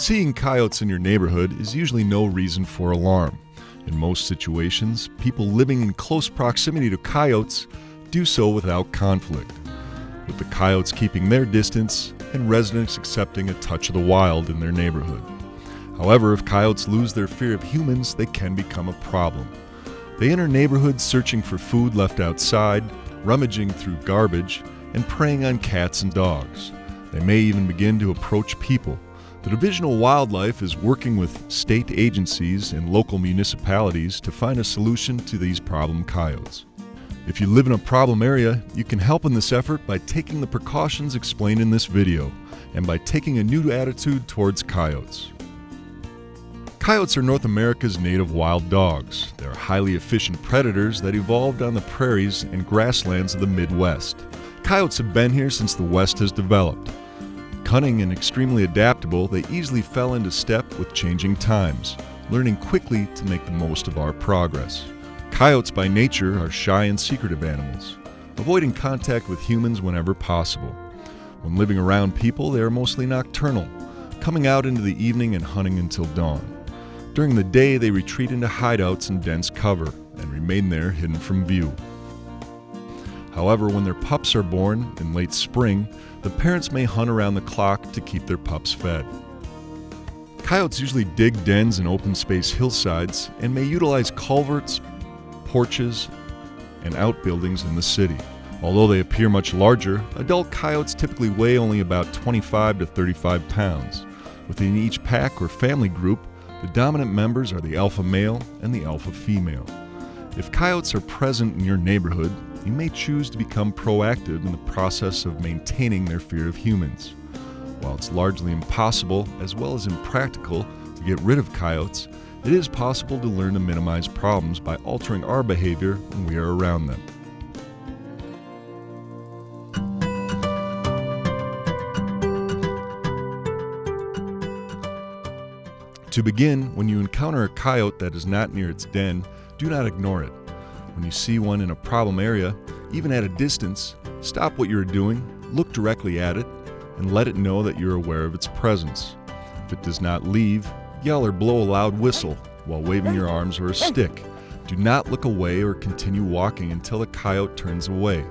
Seeing coyotes in your neighborhood is usually no reason for alarm. In most situations, people living in close proximity to coyotes do so without conflict, with the coyotes keeping their distance and residents accepting a touch of the wild in their neighborhood. However, if coyotes lose their fear of humans, they can become a problem. They enter neighborhoods searching for food left outside, rummaging through garbage, and preying on cats and dogs. They may even begin to approach people. The Division of Wildlife is working with state agencies and local municipalities to find a solution to these problem coyotes. If you live in a problem area, you can help in this effort by taking the precautions explained in this video and by taking a new attitude towards coyotes. Coyotes are North America's native wild dogs. They are highly efficient predators that evolved on the prairies and grasslands of the Midwest. Coyotes have been here since the West has developed. Cunning and extremely adaptable, they easily fell into step with changing times, learning quickly to make the most of our progress. Coyotes by nature are shy and secretive animals, avoiding contact with humans whenever possible. When living around people, they are mostly nocturnal, coming out into the evening and hunting until dawn. During the day, they retreat into hideouts and dense cover and remain there hidden from view. However, when their pups are born in late spring, the parents may hunt around the clock to keep their pups fed. Coyotes usually dig dens in open space hillsides and may utilize culverts, porches, and outbuildings in the city. Although they appear much larger, adult coyotes typically weigh only about 25 to 35 pounds. Within each pack or family group, the dominant members are the alpha male and the alpha female. If coyotes are present in your neighborhood, you may choose to become proactive in the process of maintaining their fear of humans. While it's largely impossible as well as impractical to get rid of coyotes, it is possible to learn to minimize problems by altering our behavior when we are around them. To begin, when you encounter a coyote that is not near its den, do not ignore it. When you see one in a problem area, even at a distance, stop what you're doing, look directly at it, and let it know that you're aware of its presence. If it does not leave, yell or blow a loud whistle while waving your arms or a stick. Do not look away or continue walking until the coyote turns away.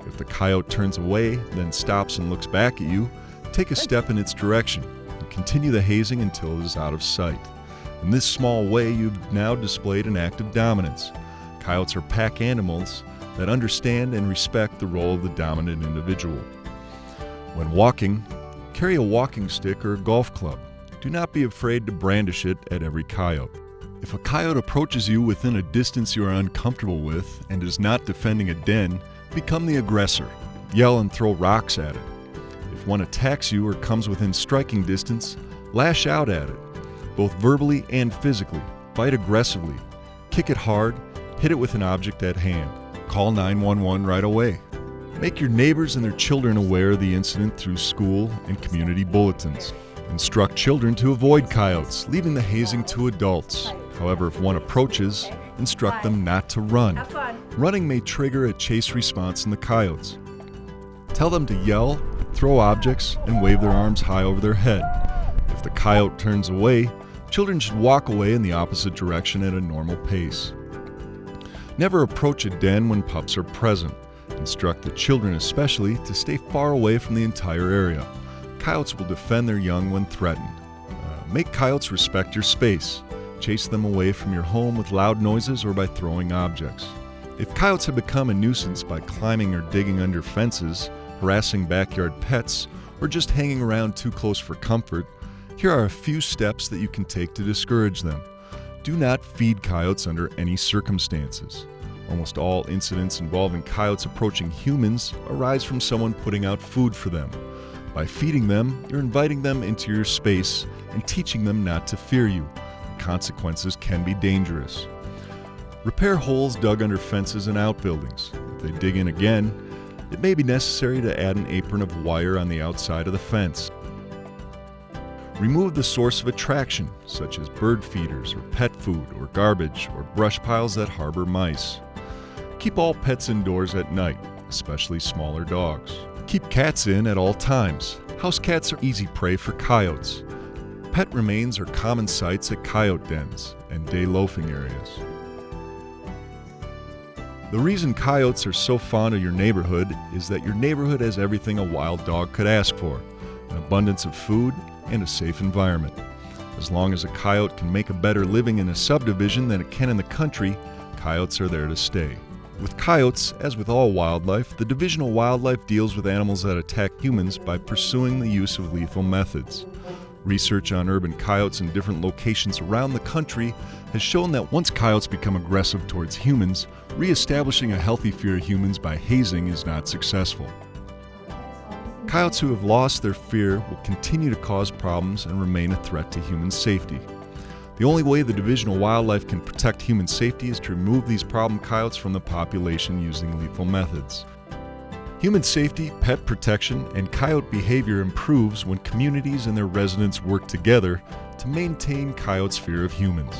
If the coyote turns away, then stops and looks back at you, take a step in its direction and continue the hazing until it is out of sight. In this small way, you've now displayed an act of dominance. Coyotes are pack animals that understand and respect the role of the dominant individual. When walking, carry a walking stick or a golf club. Do not be afraid to brandish it at every coyote. If a coyote approaches you within a distance you are uncomfortable with and is not defending a den, become the aggressor. Yell and throw rocks at it. If one attacks you or comes within striking distance, lash out at it, both verbally and physically. Fight aggressively. Kick it hard. Hit it with an object at hand. Call 911 right away. Make your neighbors and their children aware of the incident through school and community bulletins. Instruct children to avoid coyotes, leaving the hazing to adults. However, if one approaches, instruct them not to run. Running may trigger a chase response in the coyotes. Tell them to yell, throw objects, and wave their arms high over their head. If the coyote turns away, children should walk away in the opposite direction at a normal pace. Never approach a den when pups are present. Instruct the children especially to stay far away from the entire area. Coyotes will defend their young when threatened. Make coyotes respect your space. Chase them away from your home with loud noises or by throwing objects. If coyotes have become a nuisance by climbing or digging under fences, harassing backyard pets, or just hanging around too close for comfort, here are a few steps that you can take to discourage them. Do not feed coyotes under any circumstances. Almost all incidents involving coyotes approaching humans arise from someone putting out food for them. By feeding them, you're inviting them into your space and teaching them not to fear you. The consequences can be dangerous. Repair holes dug under fences and outbuildings. If they dig in again, it may be necessary to add an apron of wire on the outside of the fence. Remove the source of attraction, such as bird feeders or pet food or garbage or brush piles that harbor mice. Keep all pets indoors at night, especially smaller dogs. Keep cats in at all times. House cats are easy prey for coyotes. Pet remains are common sights at coyote dens and day loafing areas. The reason coyotes are so fond of your neighborhood is that your neighborhood has everything a wild dog could ask for: an abundance of food and a safe environment. As long as a coyote can make a better living in a subdivision than it can in the country, coyotes are there to stay. With coyotes, as with all wildlife, the divisional wildlife deals with animals that attack humans by pursuing the use of lethal methods. Research on urban coyotes in different locations around the country has shown that once coyotes become aggressive towards humans, re-establishing a healthy fear of humans by hazing is not successful. Coyotes who have lost their fear will continue to cause problems and remain a threat to human safety. The only way the divisional wildlife can protect human safety is to remove these problem coyotes from the population using lethal methods. Human safety, pet protection, and coyote behavior improves when communities and their residents work together to maintain coyotes' fear of humans.